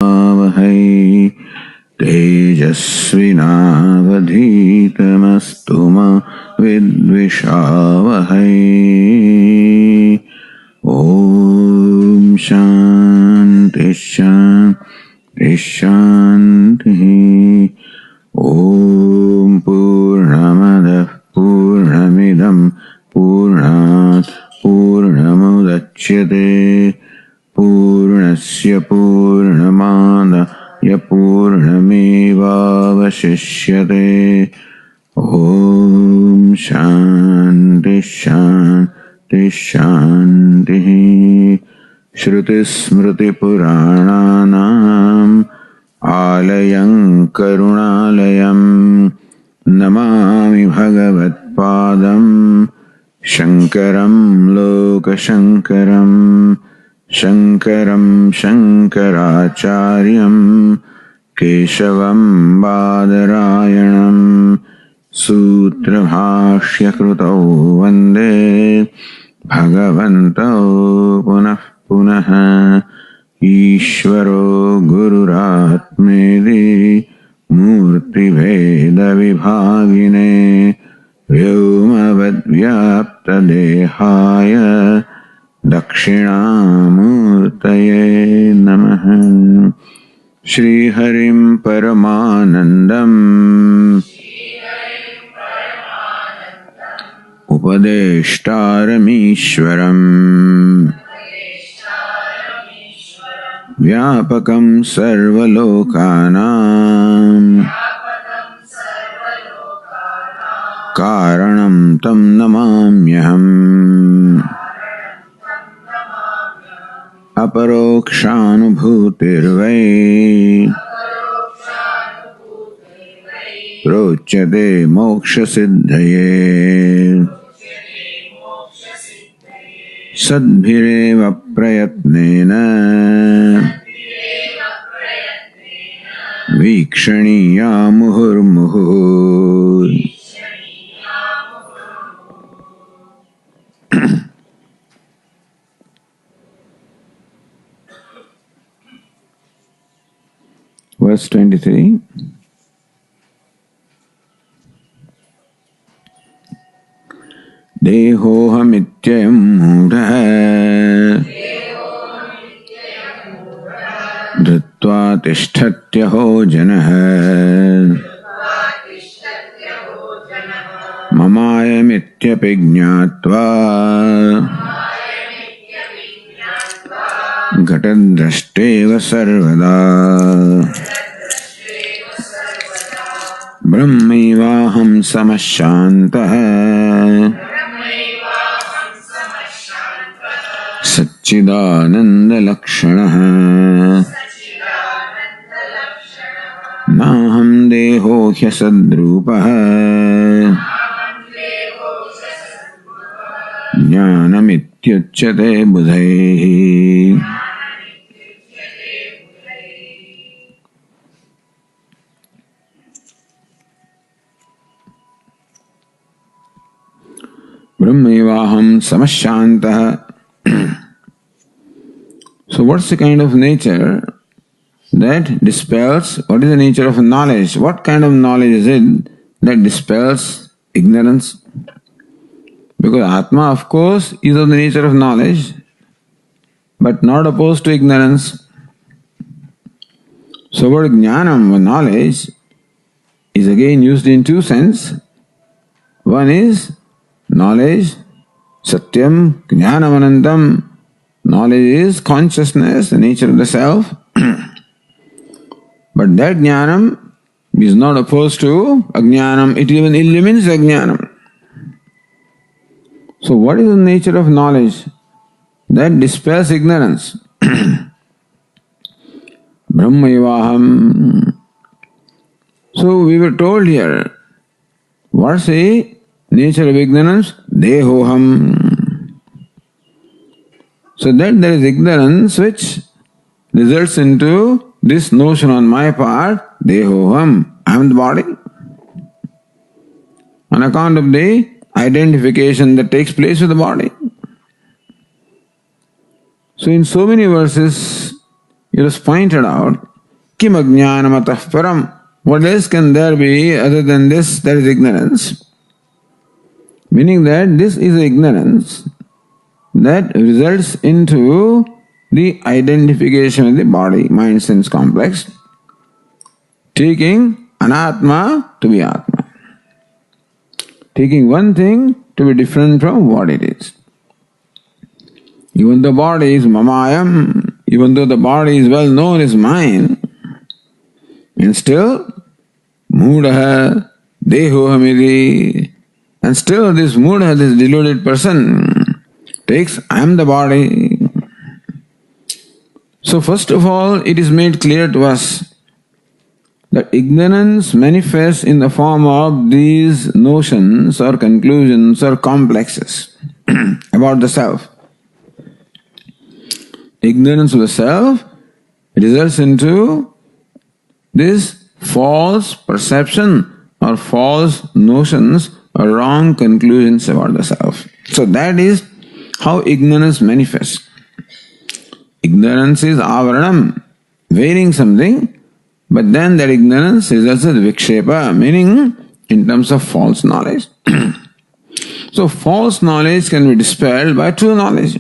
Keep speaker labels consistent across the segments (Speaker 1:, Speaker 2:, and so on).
Speaker 1: Vahai Tejasvinavadhitamastu ma vidvishavahai. Om Shanti Shanti Shanti. Om Purnamadav Purnamidam Purnat Purnamudachyate Purnasya Purnamadaya Purnamevavashishyate. Om Shanti Shanti Shanti. Shruti Smriti Purananam Alayam Karunalayam Namami Bhagavat Padam Shankaram Lokashankaram Shankaram Shankaracharyam Keshavam Badarayanam Sutra Bhashya Krutau Vande Bhagavantau Punah Punah Ishvaro Gururatmedi Murti Veda Vibhagine Vyomavad Vyapta Dehaya Dakshinamurtaye Namaha. Shri Harim Paramanandam Upadeshtaramishwaram Vyapakam Sarvalokanam Karanam Tam Namamyaham. Aparokṣānubhūtirvai Prochyate moksha siddhaye Sadbhireva prayatnena Vikshaniya muhurmuhur. Verse 23. Dehohamityayam mudha Dhritva tishthatyaho janah Mamayamithyapi jñātva Ghatadrašteva sarvada Brahmaivaham samashantaha Satchidananda lakshanaha Naham deho hyasadrupaha Jnanamityuchyate budhaihi. Brahmaivaham samashantaha. So what's the kind of nature that dispels? What is the nature of knowledge? What kind of knowledge is it that dispels ignorance? Because Atma, of course, is of the nature of knowledge, but not opposed to ignorance. So word jnanam, knowledge, is again used in two senses. One is knowledge, satyam, jnanam anantam. Knowledge is consciousness, the nature of the self. But that jnanam is not opposed to ajnanam, it even illumines ajnanam. So what is the nature of knowledge that dispels ignorance? Brahmaivaham. So we were told here, what's the nature of ignorance? Dehoham. So that there is ignorance which results into this notion on my part, Dehoham, I am the body. On account of the identification that takes place with the body. So in so many verses, it was pointed out, Kim ajnanam atah param. What else can there be other than this? That is ignorance. Meaning that this is ignorance that results into the identification of the body, mind, sense complex, taking anatma to be atma. Taking one thing to be different from what it is. Even the body is mamayam, even though the body is well known as mine, and still mudaha dehohamidi, and still this mudaha, this deluded person, takes I am the body. So first of all, it is made clear to us that ignorance manifests in the form of these notions or conclusions or complexes about the self. Ignorance of the self results into this false perception or false notions or wrong conclusions about the self. So that is how ignorance manifests. Ignorance is avaranam, wearing something, but then that ignorance results in vikshepa, meaning in terms of false knowledge. So false knowledge can be dispelled by true knowledge.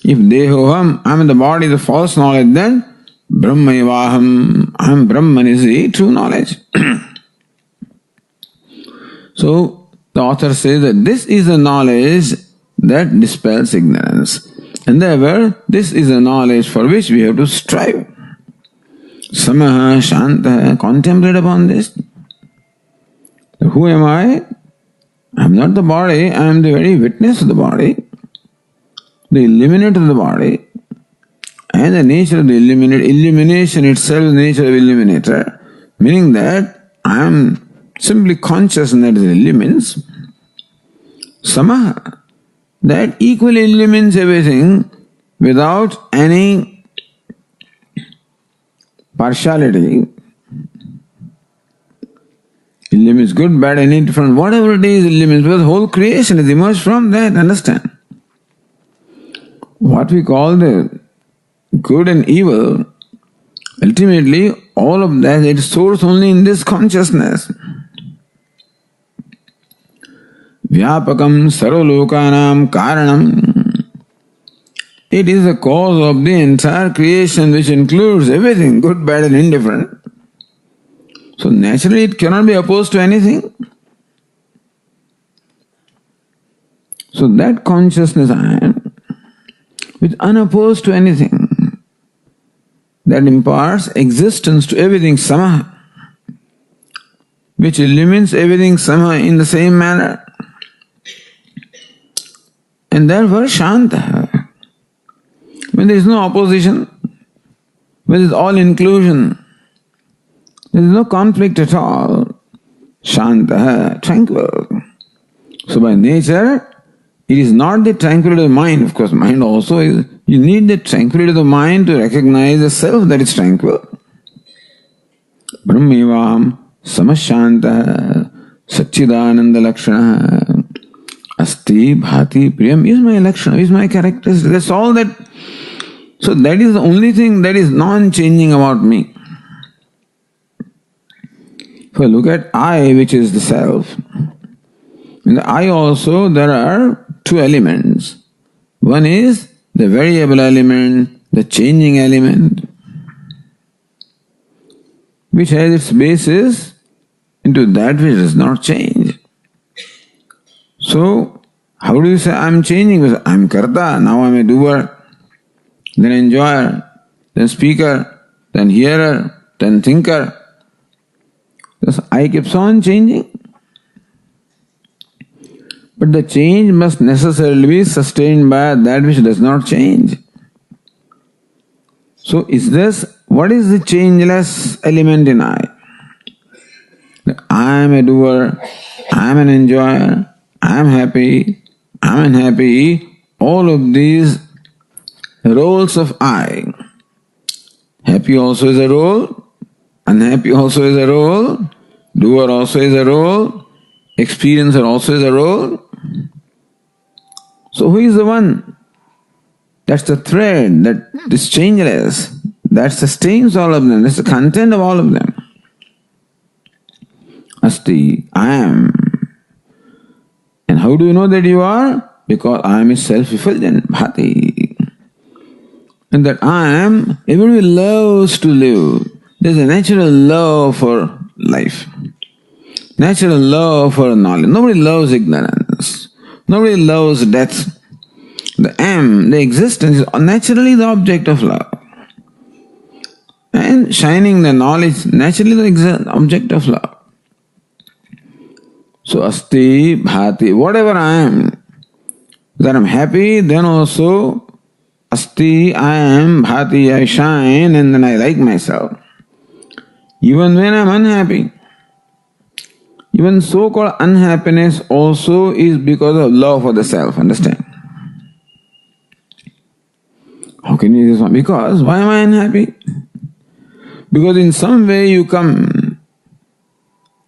Speaker 1: If dehoham, I am in the body, the false knowledge, then brahmaivaham, I am Brahman is the true knowledge. So the author says that this is a knowledge that dispels ignorance. And therefore, this is a knowledge for which we have to strive. Samaha, Shanta, contemplate upon this. Who am I? I am not the body, I am the very witness of the body, the illuminate of the body, and the nature of the illumination itself is the nature of illuminator, meaning that I am simply conscious and that illumines. Samaha, that equally illumines everything without any partiality. Illumines good, bad, any different, whatever it is, illumines, because the whole creation is emerged from that, understand? What we call the good and evil, ultimately all of that is source only in this consciousness. Vyapakam sarvalokanam karanam. It is the cause of the entire creation which includes everything, good, bad and indifferent. So naturally it cannot be opposed to anything. So that consciousness I am, which is unopposed to anything, that imparts existence to everything, samaha, which illumines everything, samaha, in the same manner. And therefore shanta. When there is no opposition, when there is all inclusion, there is no conflict at all, shanta, tranquil. So by nature, it is not the tranquility of the mind, of course, mind also is, you need the tranquility of the mind to recognize the self that is tranquil. Brahmevam samashanta satchidananda lakshana asti bhati priyam is my lakshana, is my characteristic. That's all that. So that is the only thing that is non-changing about me. If I look at I, which is the self, in the I also there are two elements. One is the variable element, the changing element, which has its basis into that which does not change. So, how do you say I am changing? Because I am karta, now I am a doer, then enjoyer, then speaker, then hearer, then thinker. Thus I keeps on changing. But the change must necessarily be sustained by that which does not change. So what is the changeless element in I? I am a doer, I am an enjoyer, I am happy, I am unhappy, all of these roles of I. Happy also is a role, unhappy also is a role, doer also is a role, experiencer also is a role. So who is the one? That's the thread that is changeless. that sustains all of them. That's the content of all of them. Asti, I am. And how do you know that you are? Because I am is self-effulgent, bhati. And that I am, everybody loves to live. There's a natural love for life. Natural love for knowledge. Nobody loves ignorance. Nobody loves death. The am, the existence, is naturally the object of love. And shining the knowledge, naturally the object of love. So asti, bhati, whatever I am, that I'm happy, then also asti, I am, bhati, I shine, and then I like myself. Even when I'm unhappy, even so-called unhappiness also is because of love for the self, understand? How can you do this? Because, why am I unhappy? Because in some way you come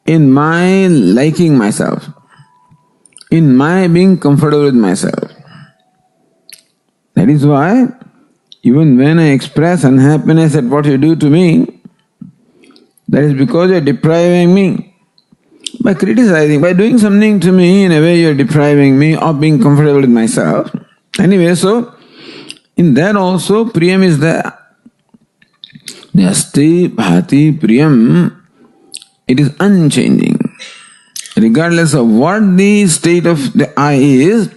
Speaker 1: in my liking myself, in my being comfortable with myself. That is why, even when I express unhappiness at what you do to me, that is because you are depriving me. By criticizing, by doing something to me, in a way you are depriving me of being comfortable with myself. Anyway, so, in that also, Priyam is there. The asti, bhati, Priyam, it is unchanging. Regardless of what the state of the I is,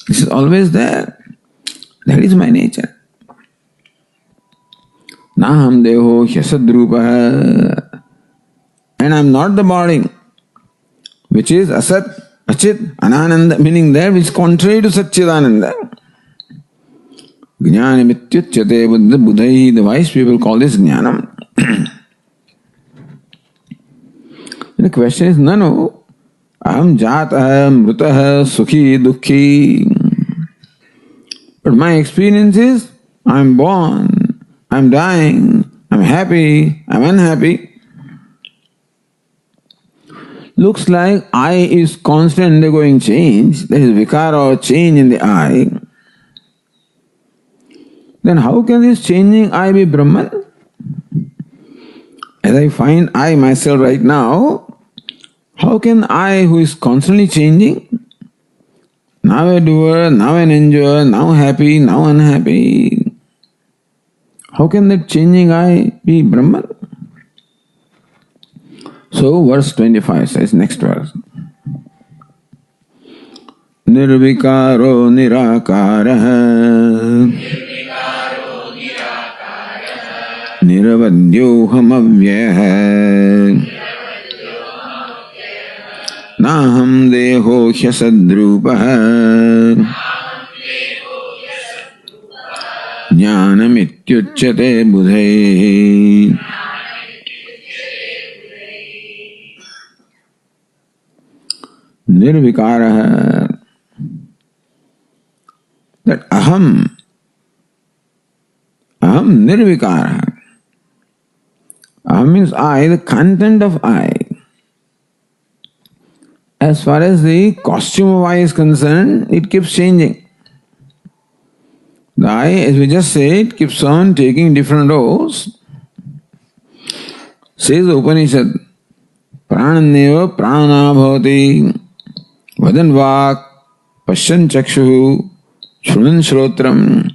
Speaker 1: this is always there. That is my nature. Naham deho hyasadrupaha. And I am not the body, which is asat, achit, anananda, meaning that which is contrary to satchidananda. Jnana mityuchyate buddhai, the wise people call this jnanam. The question is, no, aham jataha, mrutaha, sukhi, dukhi. But my experience is, I am born, I am dying, I am happy, I am unhappy. Looks like I is constantly undergoing change, that is vikara or change in the I. Then how can this changing I be Brahman? As I find I myself right now, how can I who is constantly changing, now a doer, now an enjoyer, now happy, now unhappy, how can that changing I be Brahman? So verse 25 says, next verse. Nirvikaro nirakaraha Niravadyoham avyayah Naham deho hyasadrupaha Jnanam ityuchyate buddhai. Nirvikaraha, that aham nirvikaraha. Aham means I, the content of I. As far as the costume of I is concerned, it keeps changing. The I, as we just said, keeps on taking different roles. Says the Upanishad, Prananeva prana bhavati vadan vak pashyan chakshuhu shrunan shrotram.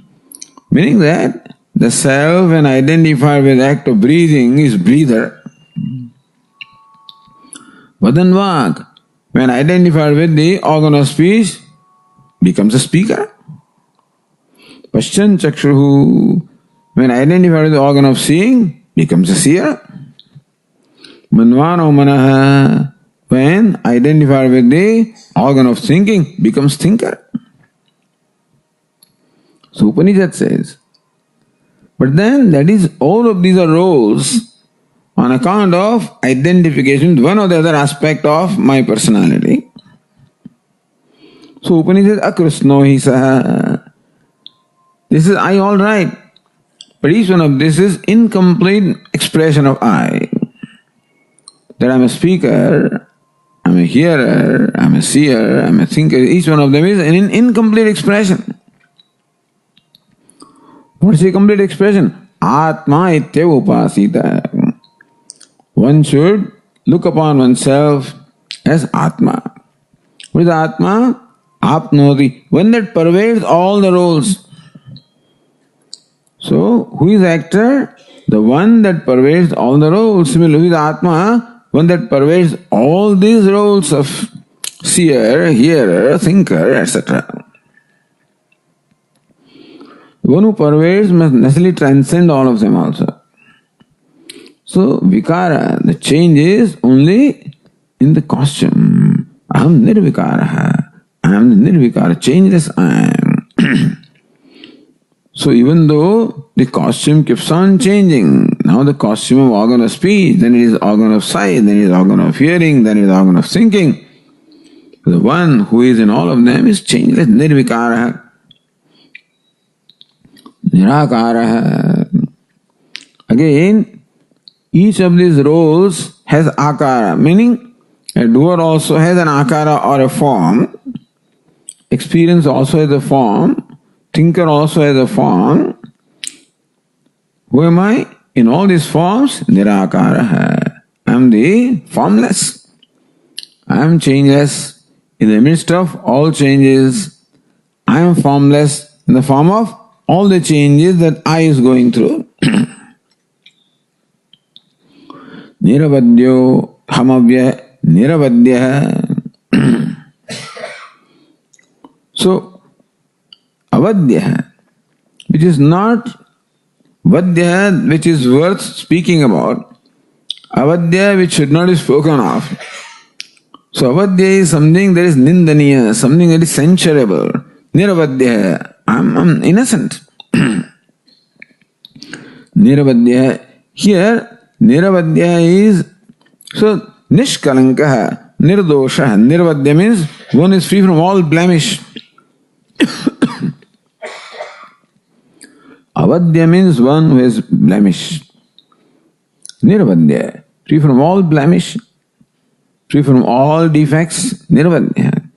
Speaker 1: Meaning that the self, when identified with the act of breathing, is breather. Vadan vak, when identified with the organ of speech, becomes a speaker. Pashyan chakshuhu, when identified with the organ of seeing, becomes a seer. Manvano manaha, when identified with the organ of thinking, becomes thinker. So Upanishad says, but then that is, all of these are roles on account of identification with one or the other aspect of my personality. So Upanishad akrusno hi saha. This is I, all right. But each one of this is incomplete expression of I. That I am a speaker, I am a hearer, I am a seer, I am a thinker. Each one of them is an incomplete expression. What is a complete expression? Atma ityeva upasita. One should look upon oneself as Atma. What is Atma? Apnoti. One that pervades all the roles. So, who is actor? The one that pervades all the roles. Similarly, who is Atma? One that pervades all these roles of seer, hearer, thinker, etc. The one who pervades must necessarily transcend all of them also. So, vikara, the change is only in the costume. Aham nirvikara. I am the nirvikara, changeless I am. So even though the costume keeps on changing, now the costume of organ of speech, then it is organ of sight, then it is organ of hearing, then it is organ of thinking. The one who is in all of them is changeless, nirvikara, nirakara. Again, each of these roles has akara, meaning a doer also has an akara or a form, experience also has a form, thinker also has a form. Who am I? In all these forms, nirakara. I am the formless. I am changeless. In the midst of all changes, I am formless in the form of all the changes that I is going through. Niravadyo hamavya niravadya. So, avadya, which is not vadya, which is worth speaking about, avadya, which should not be spoken of. So, avadya is something that is nindaniya, something that is censurable. Niravadya, I'm innocent. Niravadya, here, niravadya is, so, nishkalankaha, nirdosha. Niravadya means one is free from all blemish. Avadya means one who has blemish. Nirvadya, free from all blemish, free from all defects, nirvadya.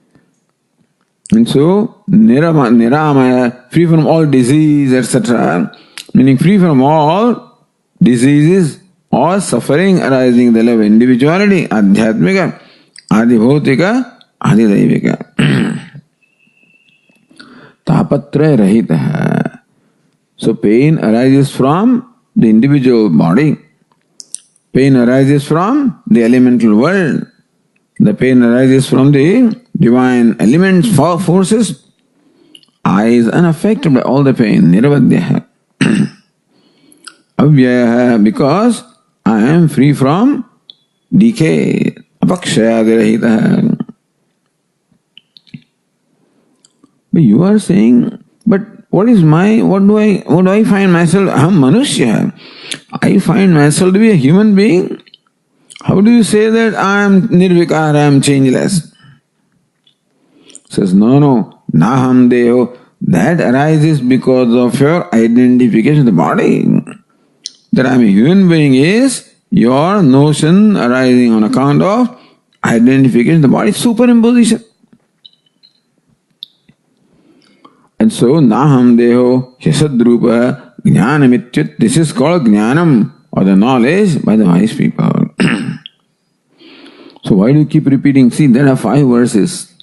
Speaker 1: And so, niramaya, free from all disease, etc. Meaning free from all diseases or suffering arising in the level of individuality, adhyatmika, adibhautika, adidaivika. Tapatra rahita. So pain arises from the individual body. Pain arises from the elemental world. The pain arises from the divine elements, forces. I is unaffected by all the pain. Niravadya. Avyaya, because I am free from decay. Aparokṣānubhūti. But you are saying, but what do I find myself? Aham manushya. I find myself to be a human being. How do you say that I am nirvikara, I am changeless? Says, no, naham deho. That arises because of your identification of the body. That I am a human being is your notion arising on account of identification of the body, superimposition. And so, naham deho yasadrupa jnanamityut. This is called jnanam, or the knowledge by the wise people. So why do you keep repeating? See, there are 5 verses.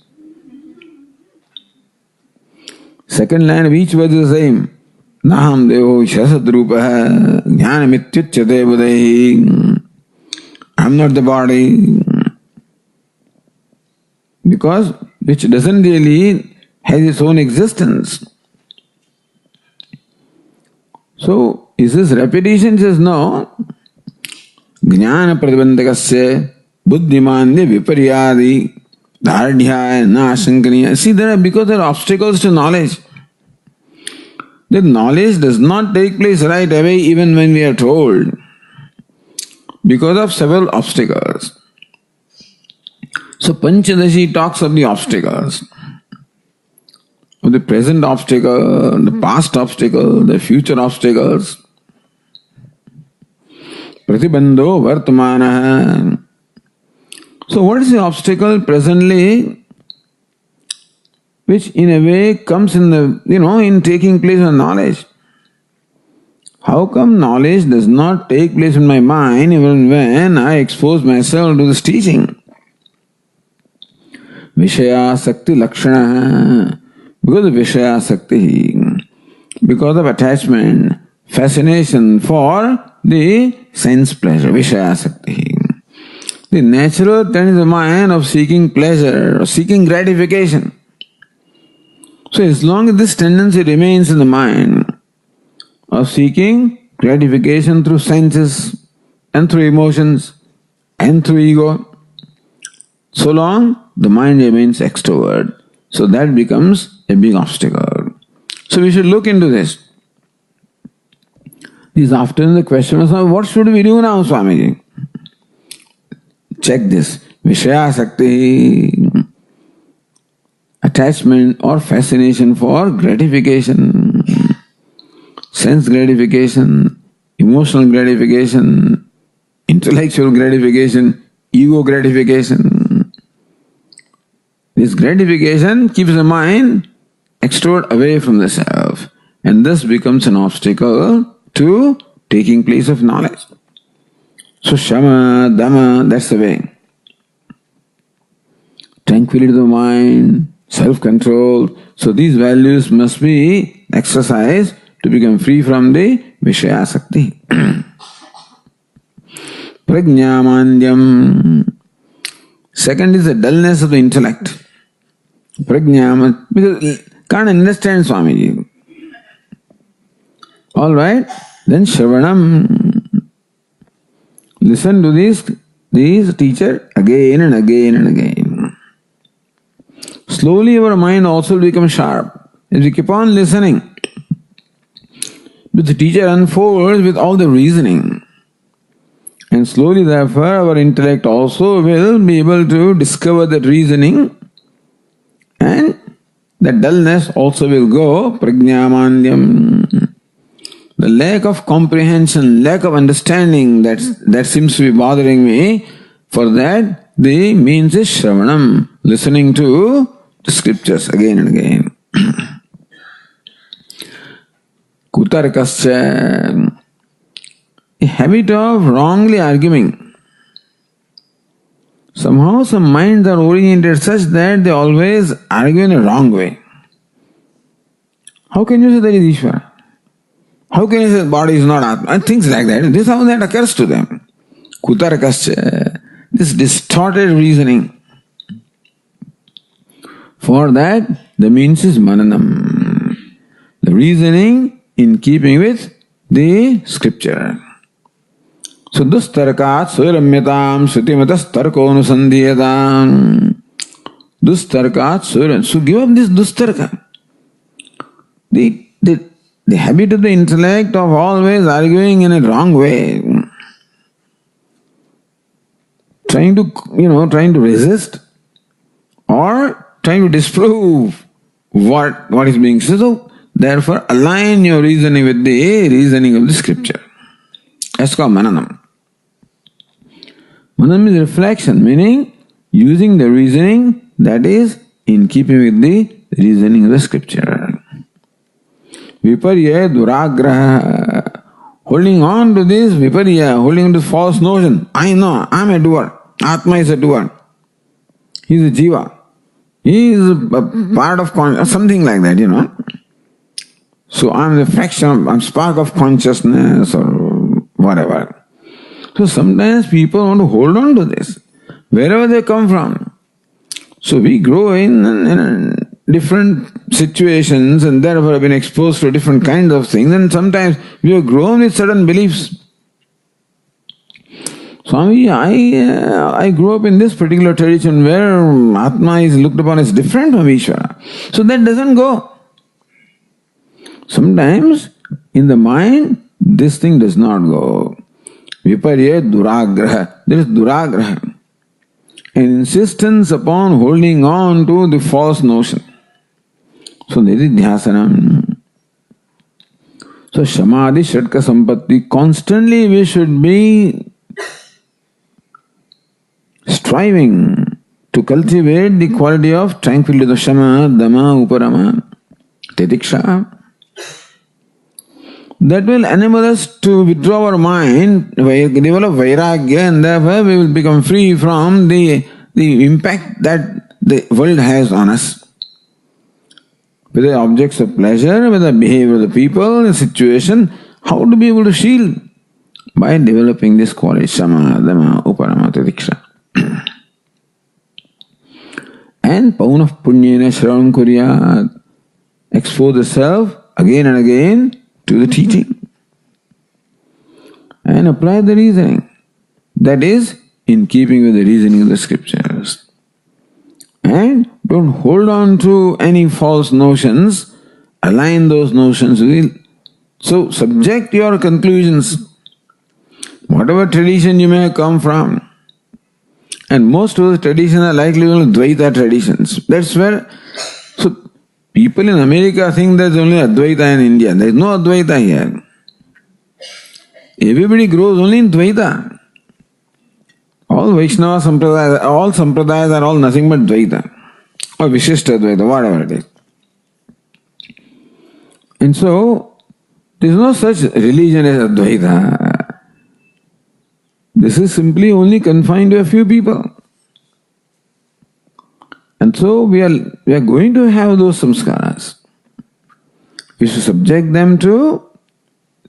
Speaker 1: Second line of each verse is the same. Naham deho yasadrupa jnanamityut buddhahi. I am not the body. Because which doesn't really has its own existence. So, is this repetition? Says no. Jnana pratibandhakasya buddhimanya viparyadi dhārdhyāya nāsankaniya. See, because there are obstacles to knowledge. The knowledge does not take place right away even when we are told. Because of several obstacles. So, Panchadashi talks of the obstacles. Of the present obstacle, the past obstacle, the future obstacles. Pratibandho vartamana. So what is the obstacle presently which in a way comes in the, in taking place of knowledge? How come knowledge does not take place in my mind even when I expose myself to this teaching? Vishaya Sakti Lakshana. Because of Vishaya Sakti, because of attachment, fascination for the sense pleasure, Vishaya Sakti. The natural tendency of the mind of seeking pleasure, or seeking gratification. So as long as this tendency remains in the mind of seeking gratification through senses and through emotions and through ego, so long the mind remains extrovert. So that becomes a big obstacle. So we should look into this. This afternoon the question was, what should we do now, Swamiji? Check this. Vishaya Sakti, attachment or fascination for gratification, sense gratification, emotional gratification, intellectual gratification, ego gratification. This gratification keeps the mind extrovert away from the self, and this becomes an obstacle to taking place of knowledge. So Shama, Dhamma, that's the way. Tranquility of the mind, self-control. So these values must be exercised to become free from the Vishaya Sakti. Prajñāmānyam. Second is the dullness of the intellect. Prajñāmānyam, because can't understand Swamiji. Alright, then Shravanam. Listen to this teacher again and again and again. Slowly our mind also will become sharp as we keep on listening. But the teacher unfolds with all the reasoning. And slowly therefore our intellect also will be able to discover that reasoning, and the dullness also will go. Prajñāmānyam. The lack of comprehension, lack of understanding that seems to be bothering me, for that the means is Shravanam, listening to the scriptures again and again. Kutarkascha, a habit of wrongly arguing. Somehow some minds are oriented such that they always argue in a wrong way. How can you say that is Ishvara? How can you say body is not Atma? And things like that. This is how that occurs to them. Kutarkascha, this distorted reasoning. For that, the means is mananam. The reasoning in keeping with the scripture. So dustarkat suramyatam sutimatas tarkonusandhiyatam. Dustarkat suram. So give up this dustarka. The habit of the intellect of always arguing in a wrong way, trying to resist or trying to disprove what is being said. So therefore align your reasoning with the reasoning of the scripture. That's called mananam. Mananam is reflection, meaning using the reasoning that is in keeping with the reasoning of the scripture. Viparya duragraha. Holding on to this viparya, holding on to false notion. I know, I am a doer. Atma is a doer. He is a jiva. He is a part of consciousness, something like that, So I am the fraction, I am spark of consciousness or whatever. So sometimes people want to hold on to this, wherever they come from. So we grow in different situations and therefore have been exposed to different kinds of things, and sometimes we have grown with certain beliefs. Swami, I grew up in this particular tradition where Atma is looked upon as different from Ishvara. So that doesn't go. Sometimes in the mind this thing does not go. Viparya duragraha. There is duragraha. An insistence upon holding on to the false notion. So there is dhyasanam. So shamadhi shatka sampatti, constantly we should be striving to cultivate the quality of tranquility, the shama, dhamma, uparama, titiksha. That will enable us to withdraw our mind, develop vairagya, and therefore we will become free from the impact that the world has on us. Whether objects of pleasure, whether behavior of the people, the situation, how to be able to shield? By developing this quality, sama, dama, uparama, tidiksha. And paunah punyena shravan kuryat. Expose the self again and again to the teaching. And apply the reasoning. That is in keeping with the reasoning of the scriptures. And don't hold on to any false notions. Align those notions with. So subject your conclusions. Whatever tradition you may have come from. And most of the traditions are likely only Dvaita traditions. That's where, so people in America think there's only Advaita in India. There's no Advaita here. Everybody grows only in Dvaita. All Vaishnava Sampradayas, all Sampradayas are all nothing but Dvaita. Or Vishishta Dvaita, whatever it is. And so, there's no such religion as Advaita. This is simply only confined to a few people. And so we are going to have those samskaras. We should subject them to,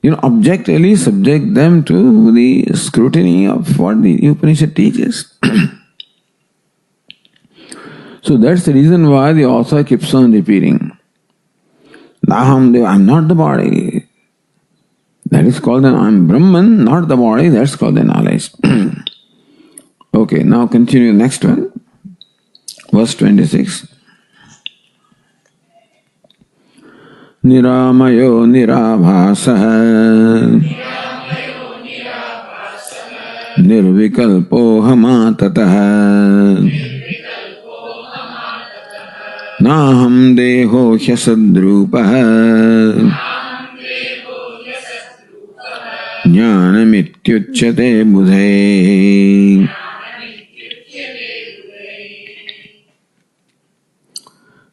Speaker 1: objectively subject them to the scrutiny of what the Upanishad teaches. So that's the reason why the author keeps on repeating, Naham, I'm not the body. That is called I'm Brahman, not the body, that's called the knowledge. Okay, now continue the next one. Verse 26. Niramayo nirabhasah nirvikalpo hamatatah naham deho hyasadrupah Jnanamityuchyate budhe.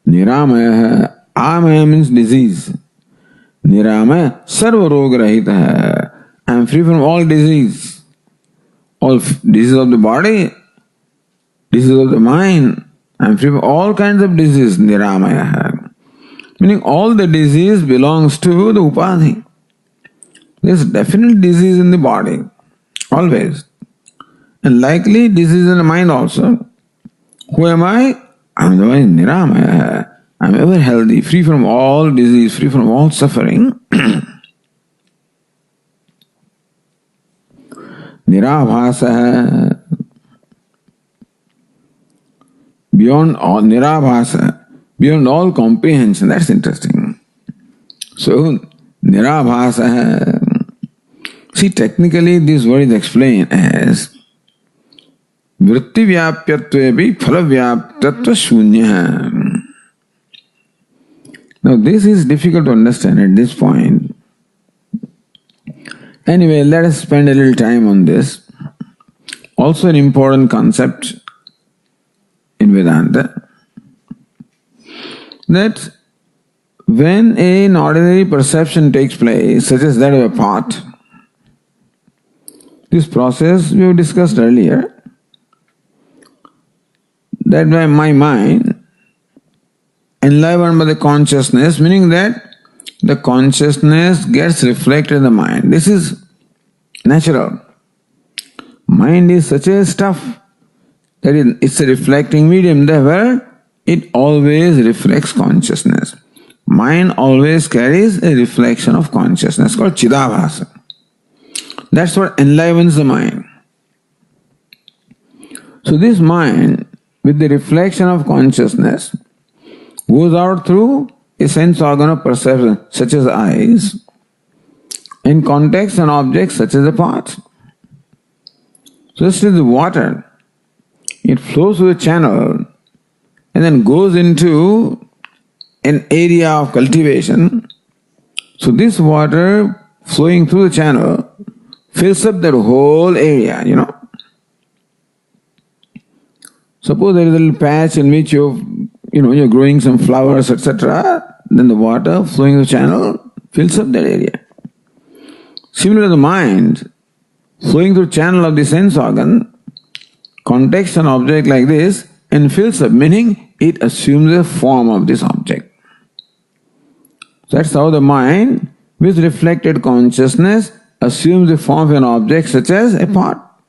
Speaker 1: Niramaya, amaya means disease. Niramaya, sarva roga rahita. I am free from all disease. All disease of the body, disease of the mind. I am free from all kinds of disease. Niramaya. Meaning all the disease belongs to the upadhi. There is definite disease in the body, always. And likely disease in the mind also. Who am I? I am the one Niramaya. I am ever healthy, free from all disease, free from all suffering. Nirabhasa. Beyond all, Nirabhasa. Beyond all comprehension. That's interesting. So, Nirabhasa. See, technically this word is explained as Vritti vyapyatvepi phala vyaptatva shunya. Now this is difficult to understand at this point. Anyway, let us spend a little time on this. Also an important concept in Vedanta. That when an ordinary perception takes place, such as that of a pot, this process we have discussed earlier, that my mind enlivened by the consciousness, meaning that the consciousness gets reflected in the mind. This is natural. Mind is such a stuff that it's a reflecting medium, therefore it always reflects consciousness. Mind always carries a reflection of consciousness called Chidabhasa. That's what enlivens the mind. So this mind, with the reflection of consciousness, goes out through a sense organ of perception, such as eyes, in context and objects such as the pot. So this is the water. It flows through the channel and then goes into an area of cultivation. So this water flowing through the channel fills up that whole area, Suppose there is a little patch in which you're growing some flowers, etc. Then the water flowing through the channel fills up that area. Similarly, the mind, flowing through channel of the sense organ, contacts an object like this and fills up, meaning it assumes the form of this object. That's how the mind, with reflected consciousness, assumes the form of an object such as a pot.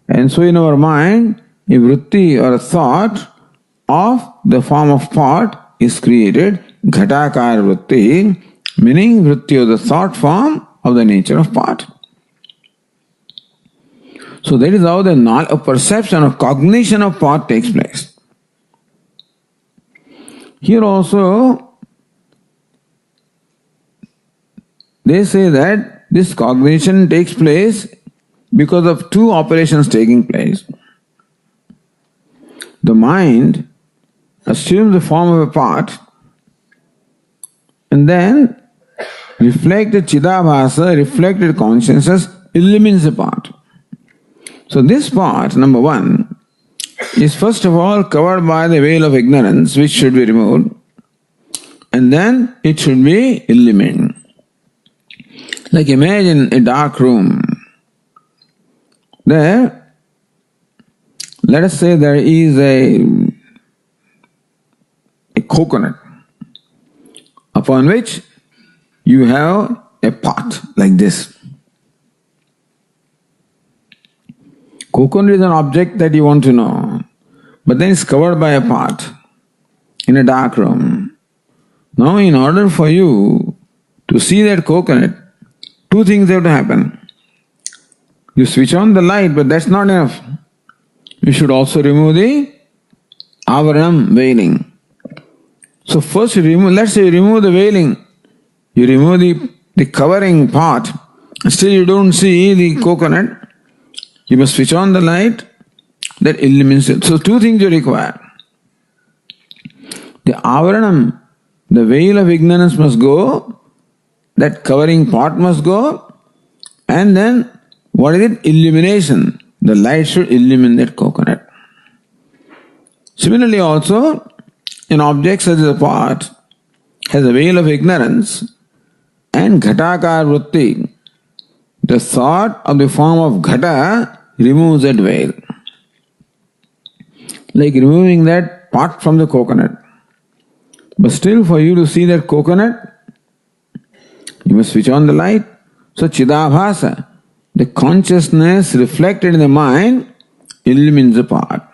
Speaker 1: And so in our mind, a vritti or a thought of the form of pot is created, ghatakar vritti, meaning vritti of the thought form of the nature of pot. So that is how the knowledge of perception of cognition of pot takes place. Here also, they say that this cognition takes place because of two operations taking place. The mind assumes the form of a pot and then reflected chidabhasa, reflected consciousness, illumines the pot. So this pot, number one, is first of all covered by the veil of ignorance, which should be removed, and then it should be illumined. Like imagine a dark room. There, let us say there is a coconut upon which you have a pot like this. Coconut is an object that you want to know, but then it's covered by a pot in a dark room. Now, in order for you to see that coconut, two things have to happen. You switch on the light, but that's not enough. You should also remove the avaranam, veiling. So first you remove, let's say you remove the veiling, you remove the covering part, still you don't see the coconut. You must switch on the light, that illumines it. So two things you require. The avaranam, the veil of ignorance must go, that covering part must go, and then what is it? Illumination. The light should illumine that coconut. Similarly also, an object such as a pot has a veil of ignorance and ghatakar vritti. The thought of the form of ghata removes that veil. Like removing that pot from the coconut. But still for you to see that coconut, you must switch on the light. So chidabhasa, the consciousness reflected in the mind, illumines the pot.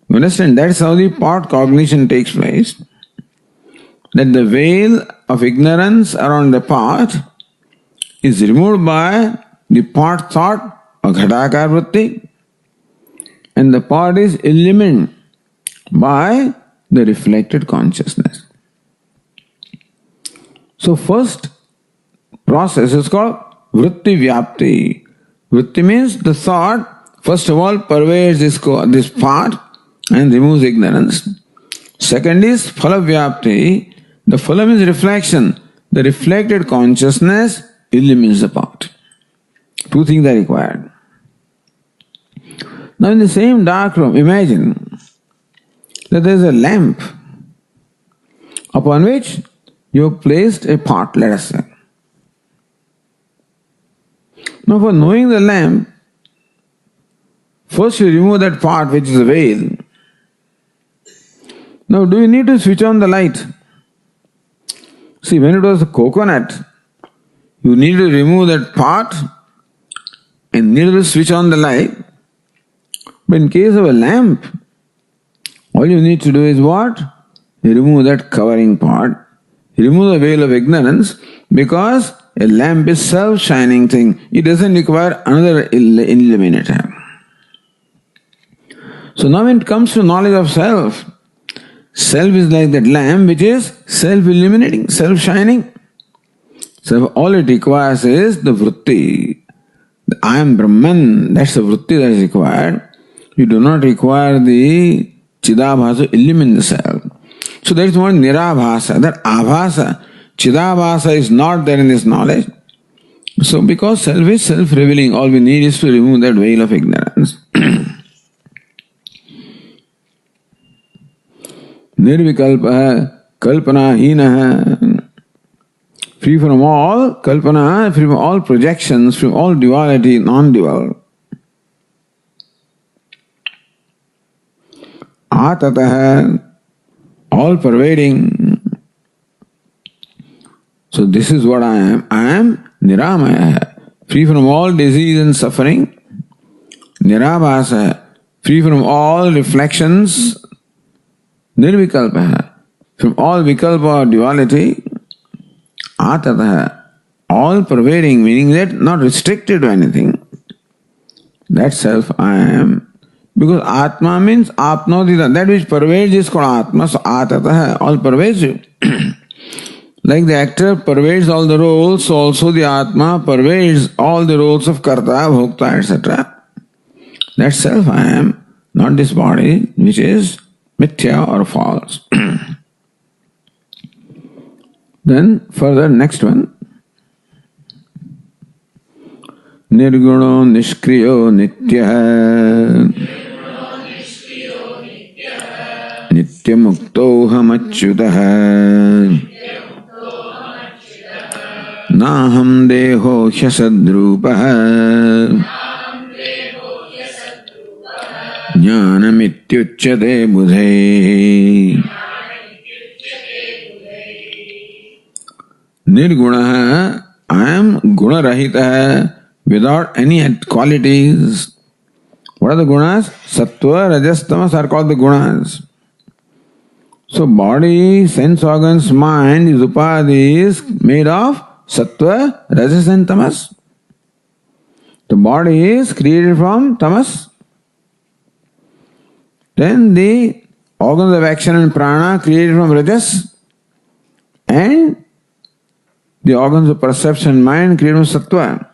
Speaker 1: You understand? That's how the pot cognition takes place. That the veil of ignorance around the pot is removed by the pot thought of ghatakar vritti, and the pot is illumined by the reflected consciousness. So first process is called vritti vyapti. Vritti means the thought, first of all, pervades this part and removes ignorance. Second is phala vyapti. The phala means reflection. The reflected consciousness illumines the pot. Two things are required. Now in the same dark room, imagine that there is a lamp upon which you have placed a pot, let us say. Now for knowing the lamp, first you remove that part which is a veil. Now do you need to switch on the light? See, when it was a coconut, you need to remove that part and need to switch on the light. But in case of a lamp, all you need to do is what? You remove that covering part, you remove the veil of ignorance, because a lamp is self-shining thing. It doesn't require another illuminator. So now when it comes to knowledge of self, self is like that lamp which is self-illuminating, self-shining. So all it requires is the vritti. The I am Brahman, that's the vritti that is required. You do not require the chidabhasa to illumine the self. So there is one nirabhasa, that abhasa, chidabhasa is not there in this knowledge. So because self is self-revealing, all we need is to remove that veil of ignorance. Nirvikalpa, kalpana hina. free from all kalpana, free from all projections, from all duality, non-dual. Atataha, all pervading. So this is what I am. I am Niramaya, free from all disease and suffering. Nirabhasa, free from all reflections. Nirvikalpa, from all vikalpa or duality. Atataha, all pervading, meaning that not restricted to anything. That self I am. Because Atma means Apnodita, that which pervades is called Atma. So Atataha, all pervasive. Like the actor pervades all the roles, so also the Atma pervades all the roles of Karta, Bhokta, etc. That self I am, not this body, which is mithya or false. Then further, next one. Nirguno nishkriyo nityaha nityamuktoham achyutaha naham deho hyasadrupaha jnanamityuchyate budhe. Nirguna, I am guna-rahita, without any qualities. What are the gunas? Sattva, Rajas, Tamas are called the gunas. So body, sense organs, mind, is upadhi is made of Sattva, Rajas and Tamas. The body is created from Tamas. Then the organs of action and prana created from Rajas, and the organs of perception and mind created from Sattva.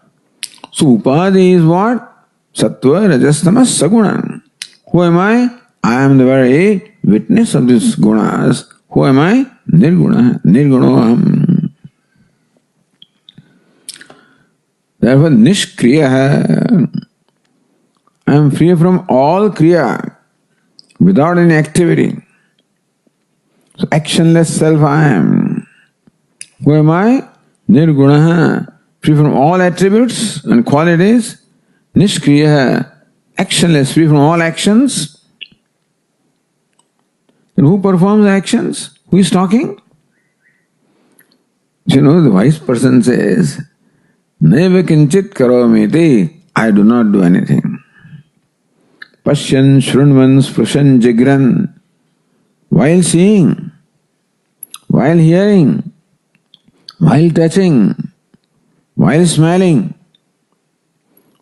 Speaker 1: So upadhi is what? Sattva, Rajas, Tamas, Saguna. Who am I? I am the very witness of these gunas. Who am I? Nirguna. Nirgunoham. Therefore, nishkriya. I am free from all kriya, without any activity. So actionless self I am. Who am I? Nirgunaha, free from all attributes and qualities. Nishkriya, actionless, free from all actions. Then who performs actions? Who is talking? You know, the wise person says, Neva kinchit karomiti, I do not do anything. Pashyan, shrunvan, sprushan, jigran, while seeing, while hearing, while touching, while smelling,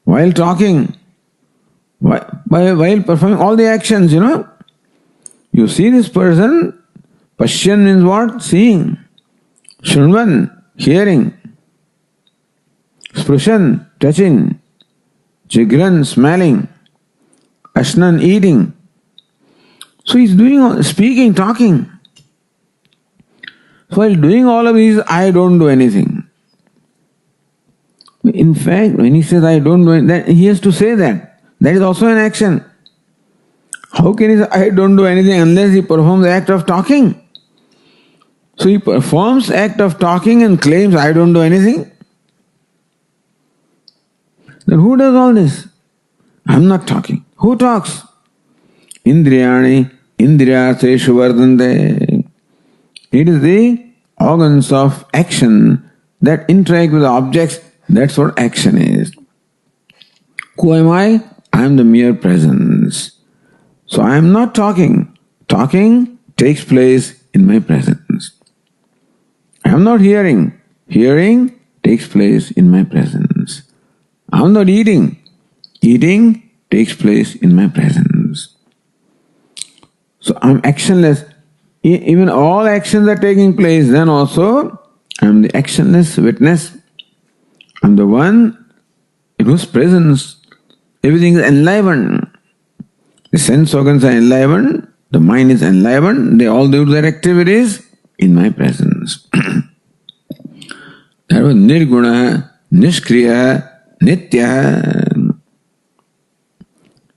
Speaker 1: while talking, while performing all the actions, you know. You see this person, Pashyan means what? Seeing. Shrunvan, hearing. Sprushan, touching. Jigran, smelling. Ashnan, eating. So he's doing all, speaking, talking. So while doing all of these, I don't do anything. In fact, when he says I don't do anything, he has to say that. That is also an action. How can he say I don't do anything unless he performs the act of talking? So he performs act of talking and claims I don't do anything. Then who does all this? I'm not talking. Who talks? Indriyani, indriyaseshu vardante. It is the organs of action that interact with the objects. That's what action is. Who am I? I am the mere presence. So I am not talking. Talking takes place in my presence. I am not hearing. Hearing takes place in my presence. I am not eating. Eating takes place in my presence. So I am actionless. Even all actions are taking place, then also I am the actionless witness. I am the one in whose presence everything is enlivened. The sense organs are enlivened, the mind is enlivened, they all do their activities in my presence. That was nirguna, nishkriya, nitya.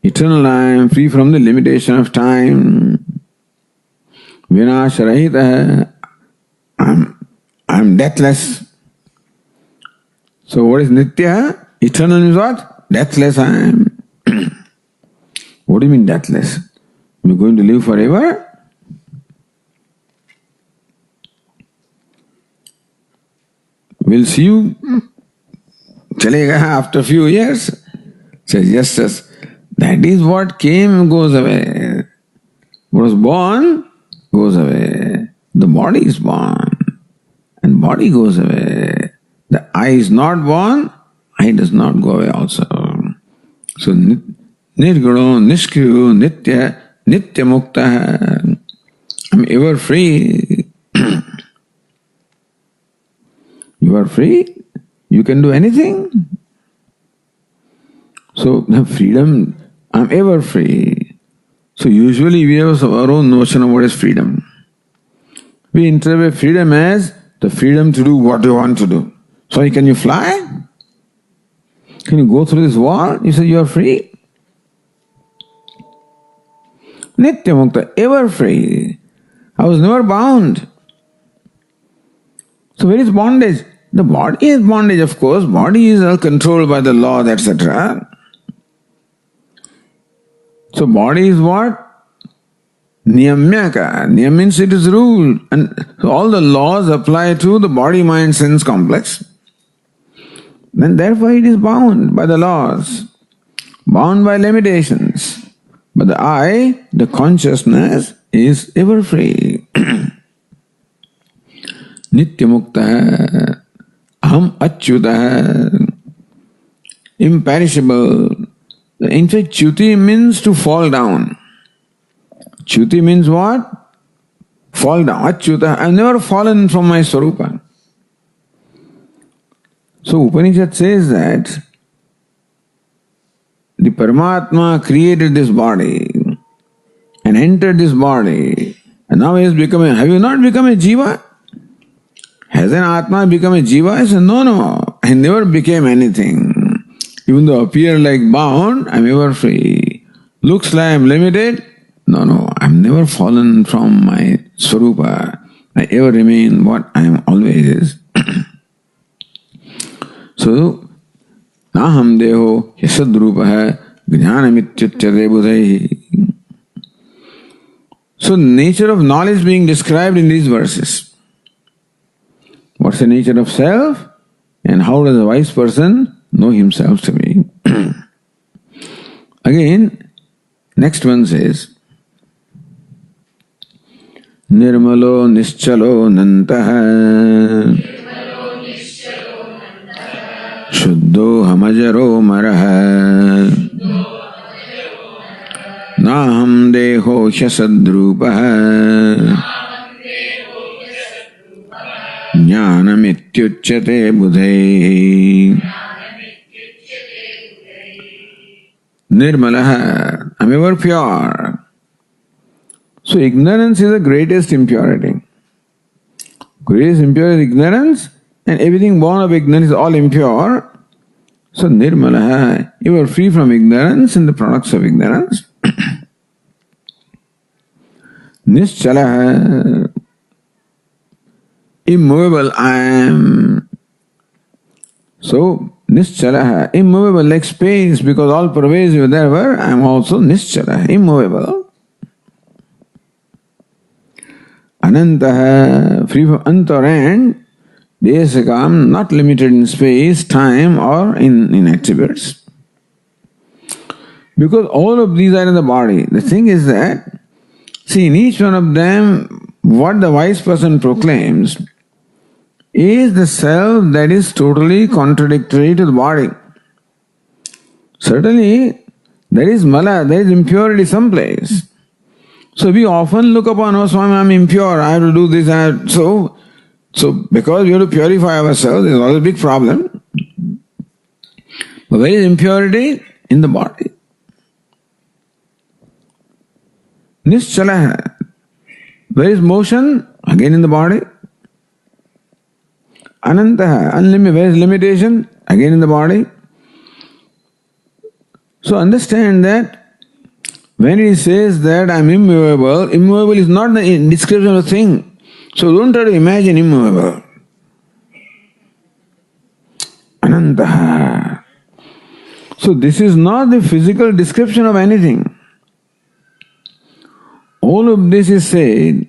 Speaker 1: Eternal I am free from the limitation of time. Vinasharahita, I am deathless. So what is Nitya? Eternal means what? Deathless I am. What do you mean deathless? You're going to live forever? We'll see you. Chalega after a few years. Says, yes. That is what came, goes away. What was born, goes away. The body is born. And body goes away. The eye is not born, eye does not go away also. So, Nirguna, Nishkriya, Nitya, Nitya Mukta. I'm ever free. You are free. You can do anything. So, the freedom, I'm ever free. So, usually we have our own notion of what is freedom. We interpret freedom as the freedom to do what you want to do. So, can you fly? Can you go through this wall? You say you are free. Nitya Mukta, ever free. I was never bound. So where is bondage? The body is bondage, of course. Body is all controlled by the laws, etc. So body is what? Niyamyaka. Niyam means it is ruled. And so all the laws apply to the body, mind, sense complex. Then therefore it is bound by the laws, bound by limitations. But the I, the consciousness, is ever free. Nitya Mukta, Aham Achyuta, imperishable. In fact, চ্যুতি means to fall down. চ্যুতি means what? Fall down. Achyuta, I have never fallen from my Swarupa. So Upanishad says that the Paramatma created this body and entered this body, and now he has become a... Have you not become a Jiva? Has an Atma become a Jiva? I said, no, I never became anything. Even though I appear like bound, I am ever free. Looks like I am limited? No, I am never fallen from my Swarupa. I ever remain what I am always. So, Naham Deho Yasadrupa Jnanamityutyate Budhaihi. So, nature of knowledge being described in these verses. What's the nature of self? And how does a wise person know himself to be? Again, next one says, Nirmalo Nischalo Nantaha Shuddho Hamajaro Maraha Naham Deho Hyasadrupaha Jnanamityuchyate Budhaihi. Nirmalaha, I am ever pure. So ignorance is the greatest impurity. Greatest impurity is ignorance, and everything born of ignorance is all impure. So Nirmalaha, you are free from ignorance and the products of ignorance. Nischalaha, immovable I am. So Nischalaha, immovable like space, because all pervasive wherever, I am also Nischalaha, immovable. Anantaha, free from antar and desakam, not limited in space, time or in attributes. Because all of these are in the body. The thing is that, see, in each one of them, what the wise person proclaims is the self that is totally contradictory to the body. Certainly, there is mala, there is impurity someplace. So we often look upon, oh Swami, I am impure, I have to do this, so because we have to purify ourselves, there is always a big problem. But where is impurity? In the body. Nischalaha. Where is motion? Again in the body. Anantaha. Unlimited. Where is limitation? Again in the body. So understand that when he says that I am immovable, immovable is not the description of a thing. So don't try to imagine immovable. Anantaha. So this is not the physical description of anything. All of this is said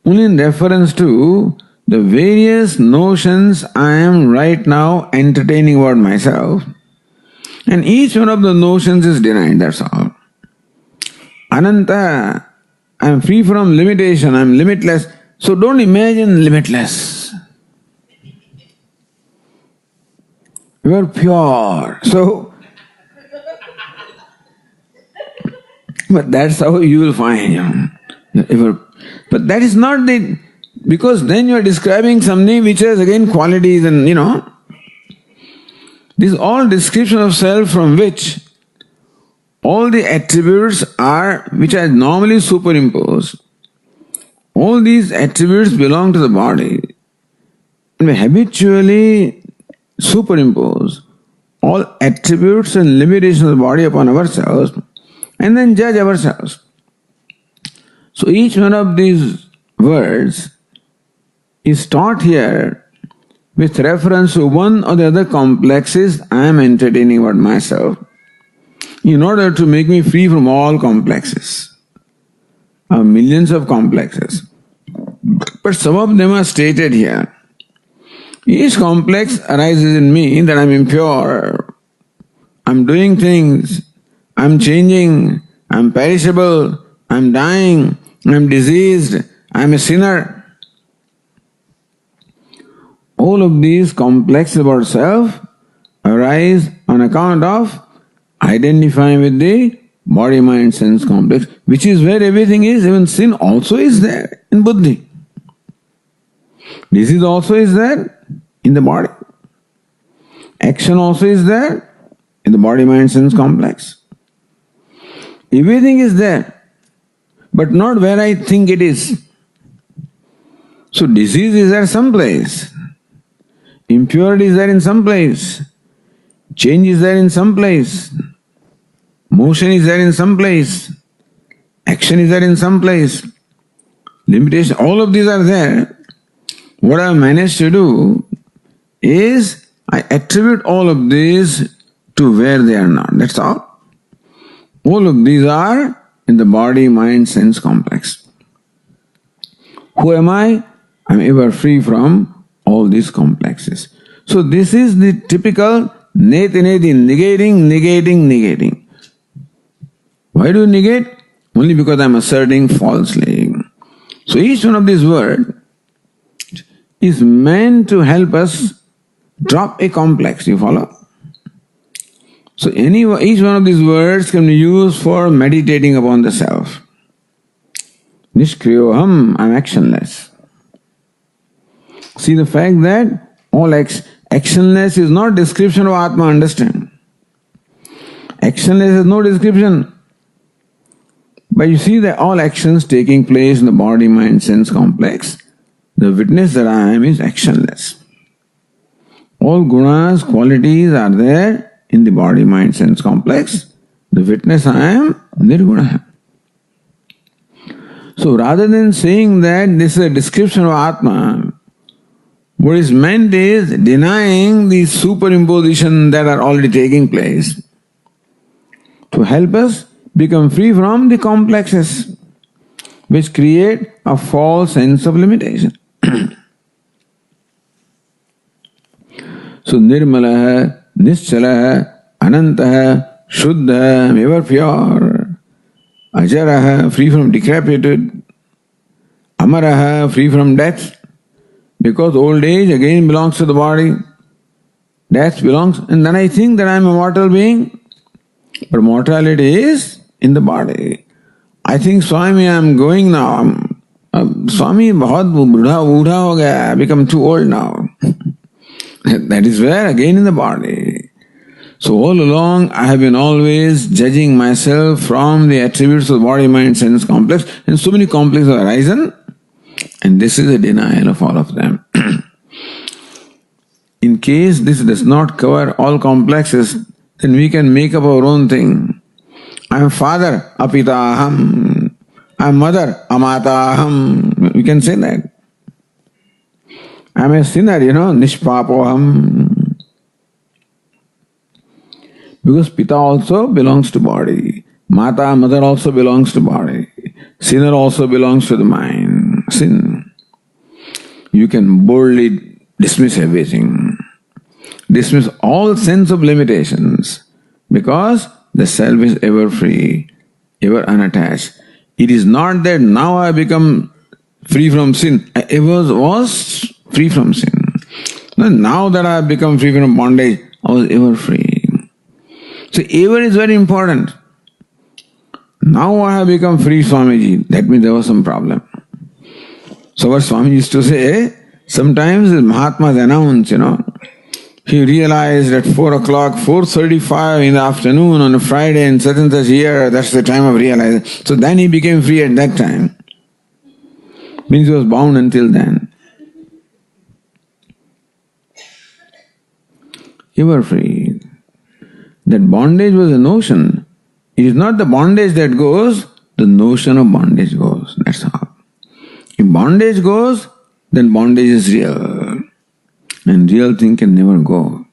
Speaker 1: only in reference to the various notions I am right now entertaining about myself, and each one of the notions is denied, that's all. Ananta, I am free from limitation, I am limitless. So don't imagine limitless. You are pure. So, but that's how you will find. But that is not the, because then you are describing something which has again qualities and this is all description of self from which all the attributes are, which are normally superimposed. All these attributes belong to the body. And we habitually superimpose all attributes and limitations of the body upon ourselves and then judge ourselves. So each one of these words is taught here with reference to one or the other complexes I am entertaining about myself in order to make me free from all complexes. Millions of complexes. But some of them are stated here. Each complex arises in me that I am impure, I am doing things, I am changing, I am perishable, I am dying, I am diseased, I am a sinner. All of these complexes about self arise on account of identifying with the body, mind, sense complex, which is where everything is. Even sin also is there in buddhi. Disease also is there in the body. Action also is there in the body, mind, sense complex. Everything is there, but not where I think it is. So disease is there someplace. Impurity is there in some place. Change is there in some place. Motion is there in some place. Action is there in some place. Limitation, all of these are there. What I have managed to do is I attribute all of these to where they are not. That's all. All of these are in the body, mind, sense complex. Who am I? I am ever free from all these complexes. So this is the typical neti, negating. Why do you negate? Only because I am asserting falsely. So each one of these words is meant to help us drop a complex, you follow? So each one of these words can be used for meditating upon the self. Nishkriyoham, I am actionless. See the fact that all actionless is not description of Atma, understand? Actionless is no description. But you see that all actions taking place in the body, mind, sense complex, the witness that I am is actionless. All gunas, qualities are there in the body, mind, sense complex. The witness I am, nirguna. So rather than saying that this is a description of Atma, what is meant is denying the superimposition that are already taking place to help us become free from the complexes which create a false sense of limitation. So nirmalaha, nischalaha, anantaha, shuddha, ever pure, ajaraha, free from decrepitude, amaraha, free from death, because old age again belongs to the body, death belongs, and then I think that I am a mortal being, but mortality is in the body. I think Swami, I am going now. Swami, bahut budha ho gaya, I become too old now. That is where again in the body. So all along I have been always judging myself from the attributes of the body, mind, sense complex, and so many complexes have arisen, and this is a denial of all of them. In case this does not cover all complexes, then we can make up our own thing. I am father, apitaham. I am mother, amataham. We can say that. I am a sinner, nishpapoham. Because Pita also belongs to body. Mata, mother also belongs to body. Sinner also belongs to the mind. Sin. You can boldly dismiss everything. Dismiss all sense of limitations. Because the self is ever free, ever unattached. It is not that now I become free from sin. I ever was free from sin. Now that I have become free from bondage, I was ever free. So ever is very important. Now I have become free, Swamiji. That means there was some problem. So what Swami used to say, sometimes the Mahatmas announce, he realized at 4 o'clock, 4:35 in the afternoon on a Friday in such and such year, that's the time of realization. So then he became free at that time. Means he was bound until then. You were free. That bondage was a notion. It is not the bondage that goes, the notion of bondage goes. That's all. If bondage goes, then bondage is real. And real thing can never go.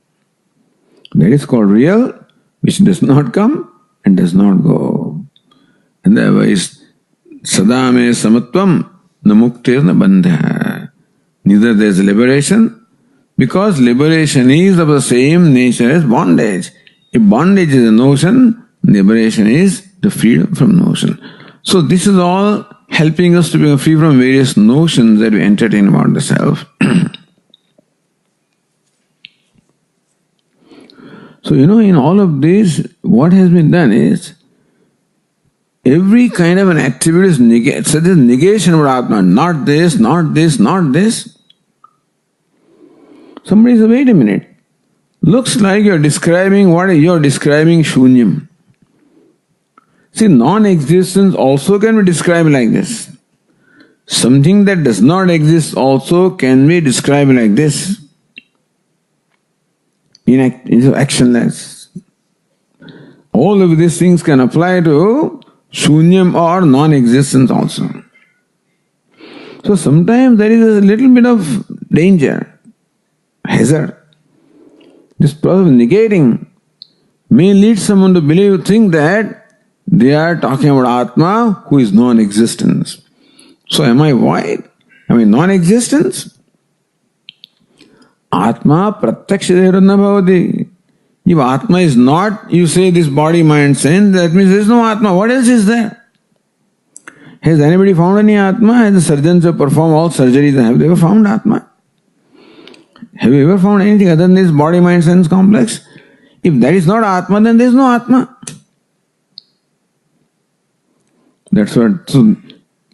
Speaker 1: That is called real, which does not come and does not go. And otherwise, sadame samatvam na muktir na bandha. Neither there is liberation, because liberation is of the same nature as bondage. If bondage is a notion, liberation is the freedom from notion. So this is all helping us to become free from various notions that we entertain about the self. So in all of this, what has been done is, every kind of an activity is negated. So there is negation about Atma. Not this, not this, not this. Somebody says, wait a minute. Looks like you're describing you're describing shunyam. See, non-existence also can be described like this. Something that does not exist also can be described like this. Actionless. All of these things can apply to shunyam or non-existence also. So sometimes there is a little bit of danger, hazard. This process of negating may lead someone to think that they are talking about Atma who is non-existence. So am I void? Am I non-existence? Atma pratyakshadevna bhavati. If Atma is not, you say this body, mind, sense, that means there is no Atma. What else is there? Has anybody found any Atma? Has the surgeons who perform all surgeries, have they ever found Atma? Have you ever found anything other than this body, mind, sense complex? If that is not Atma, then there is no Atma. That's what, so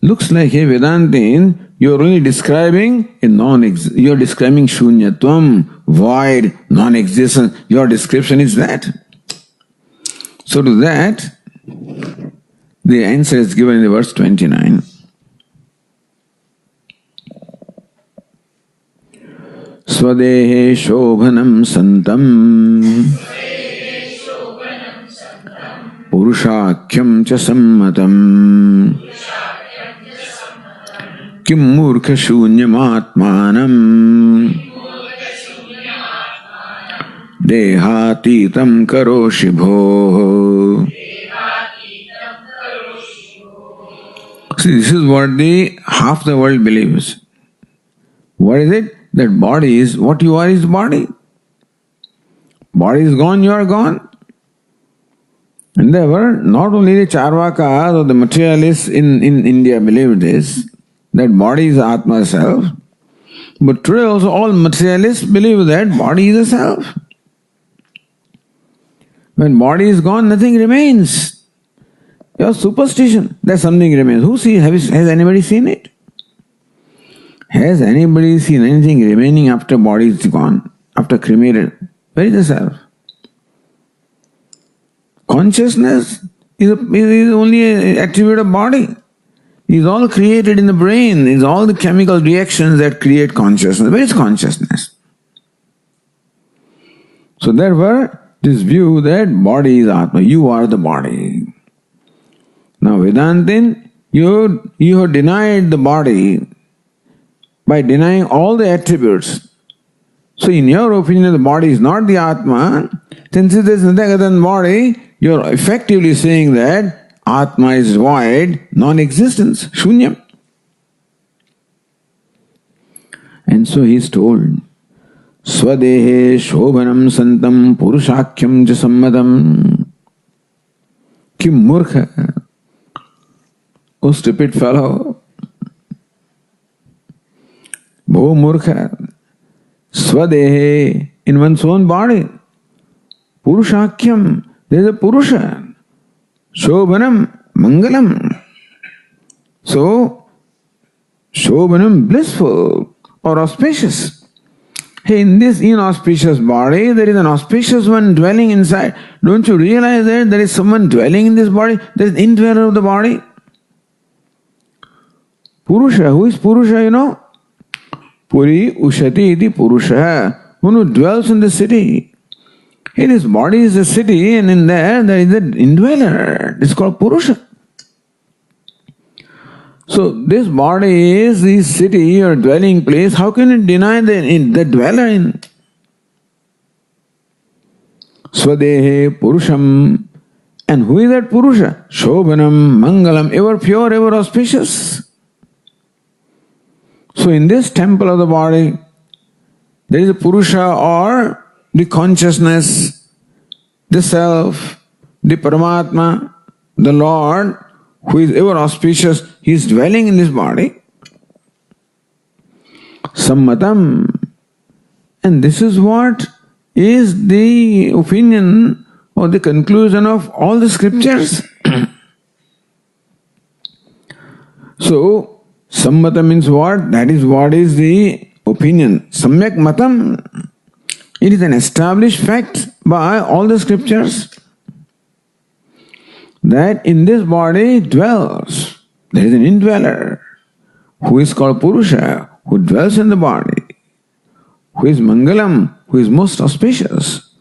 Speaker 1: looks like, hey Vedantin, you are only describing you are describing shunyatvam, void, non-existence. Your description is that. So to that, the answer is given in the verse 29. Swadehe shobhanam santam purushakyam cha sammatam kim murkha shunyam atmanam dehatitam karoshi bho. See, this is what half the world believes. What is it? That body is, what you are is body. Body is gone, you are gone. And there were not only the Charvakas or the materialists in India believe this, that body is Atma self, but today also all materialists believe that body is a self. When body is gone, nothing remains. Your superstition that something remains. Has anybody seen it? Has anybody seen anything remaining after body is gone, after cremated? Where is the self? Consciousness is only an attribute of body. It is all created in the brain. It is all the chemical reactions that create consciousness. Where is consciousness? So therefore, this view that body is Atma, you are the body. Now Vedantin, you have denied the body by denying all the attributes. So in your opinion, the body is not the Atma. Since there is nothing other than body, you are effectively saying that Atma is void, non-existence, shunyam. And so he is told, Swadehe shobhanam santam purushakyam ja sammadam. Kim murkha. Oh stupid fellow. Bho murkha. Swadehe, in one's own body. Purushakyam, there is a Purusha. Shobhanam, Mangalam. So, Shobhanam, blissful or auspicious. Hey, in this inauspicious body, there is an auspicious one dwelling inside. Don't you realize that there is someone dwelling in this body? There is an indweller of the body. Purusha, who is Purusha, you know? Puri Ushati iti Purusha, one who dwells in the city. Hey, this body is a city, and in there is an indweller. It's called Purusha. So this body is the city or dwelling place. How can you deny the dweller in? Swadehe Purusham. And who is that Purusha? Shobhanam, Mangalam, ever pure, ever auspicious. So in this temple of the body, there is a Purusha or the consciousness, the self, the Paramatma, the Lord, who is ever auspicious. He is dwelling in this body. Sammatam. And this is what is the opinion or the conclusion of all the scriptures. So, Sammata means what? That is what is the opinion. Samyak matam. It is an established fact by all the scriptures that in this body dwells. There is an indweller who is called Purusha, who dwells in the body, who is Mangalam, who is most auspicious,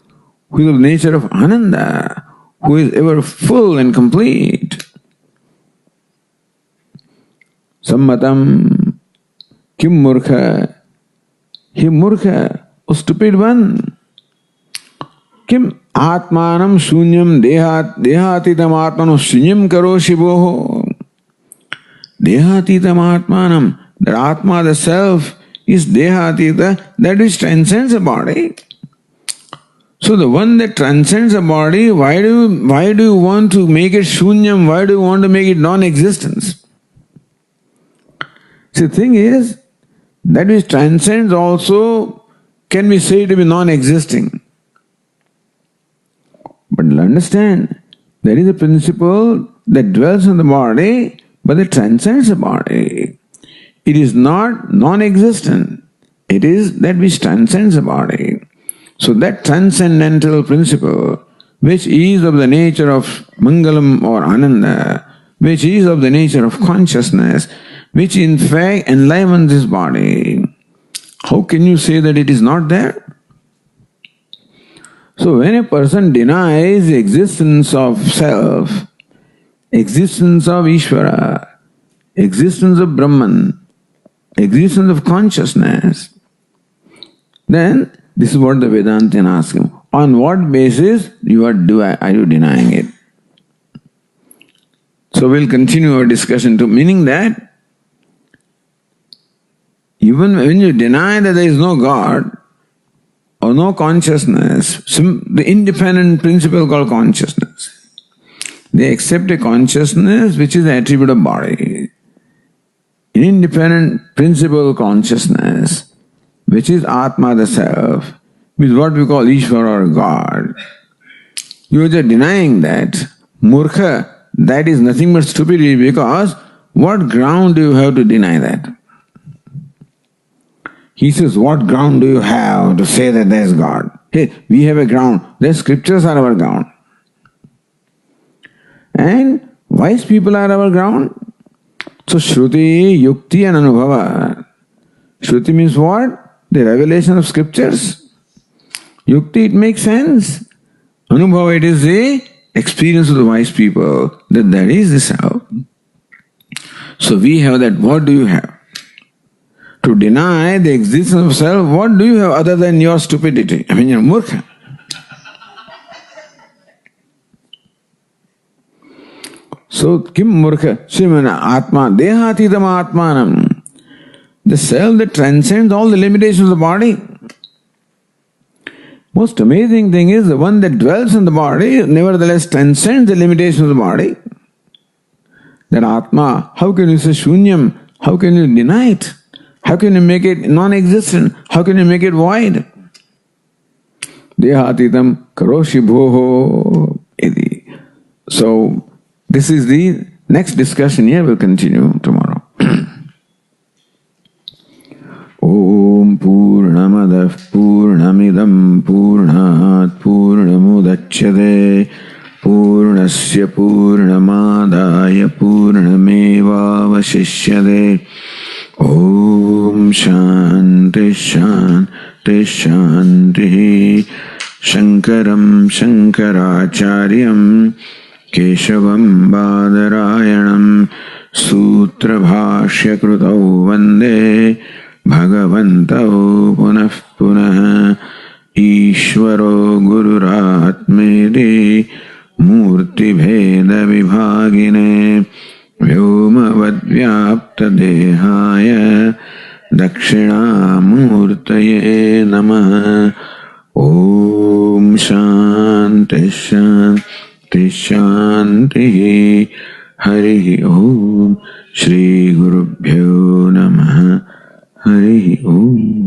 Speaker 1: who is of the nature of Ananda, who is ever full and complete. Sammatam kim murkha. He murkha, O stupid one. Kim atmanam shunyam dehatitam atmano shunyam karo shivoho. Dehatitam atmanam. That atma, the self, is dehatita, that which transcends the body. So the one that transcends the body, why do you want to make it shunyam? Why do you want to make it non-existence? See, the thing is, that which transcends also can be said to be non-existing. But understand, there is a principle that dwells in the body, but it transcends the body. It is not non-existent. It is that which transcends the body. So that transcendental principle, which is of the nature of Mangalam or Ananda, which is of the nature of consciousness, which in fact enlivens this body, how can you say that it is not there? So when a person denies the existence of self, existence of Ishvara, existence of Brahman, existence of consciousness, then this is what the Vedantin asks him. On what basis are you denying it? So we'll continue our discussion to meaning that even when you deny that there is no God or no consciousness, the independent principle called consciousness, they accept a consciousness which is the attribute of body. An independent principle consciousness, which is Atma, the self, is what we call Ishvara or God. You are just denying that. Murkha, that is nothing but stupidity, because what ground do you have to deny that? He says, what ground do you have to say that there is God? Hey, we have a ground. The scriptures are our ground. And wise people are our ground. So Shruti, Yukti and Anubhava. Shruti means what? The revelation of scriptures. Yukti, it makes sense. Anubhava, it is the experience of the wise people that there is this self. So we have that. What do you have? to deny the existence of self, what do you have other than your stupidity? I mean, you're murkha. So, kim murkha? Srimana atma dehatidam atmanam. The self that transcends all the limitations of the body. Most amazing thing is the one that dwells in the body, nevertheless transcends the limitations of the body. That Atma, how can you say Shunyam? How can you deny it? How can you make it non-existent? How can you make it void? Dehatitam karoshi bhoho iti. So, this is the next discussion here. We'll continue tomorrow. Om Purnamadah Purnamidam Purnat Purnamudachyate Purnasya Purnamadaya Purnamevavashishyate. Om Shanti Shanti Shanti. Shankaram Shankaracharyam Keshavam Badarayanam Sutra Bhashya Krutau Vande Bhagavantau Punah Punah. Ishvaro Gururatmedi Murti Bheda Vibhagine Vyomavadvyapta Dehaya Dakshinamurtaye Namah. Om Shanti Shanti Shanti. Hari Om. Shri Gurubhyo Namah. Hari Om.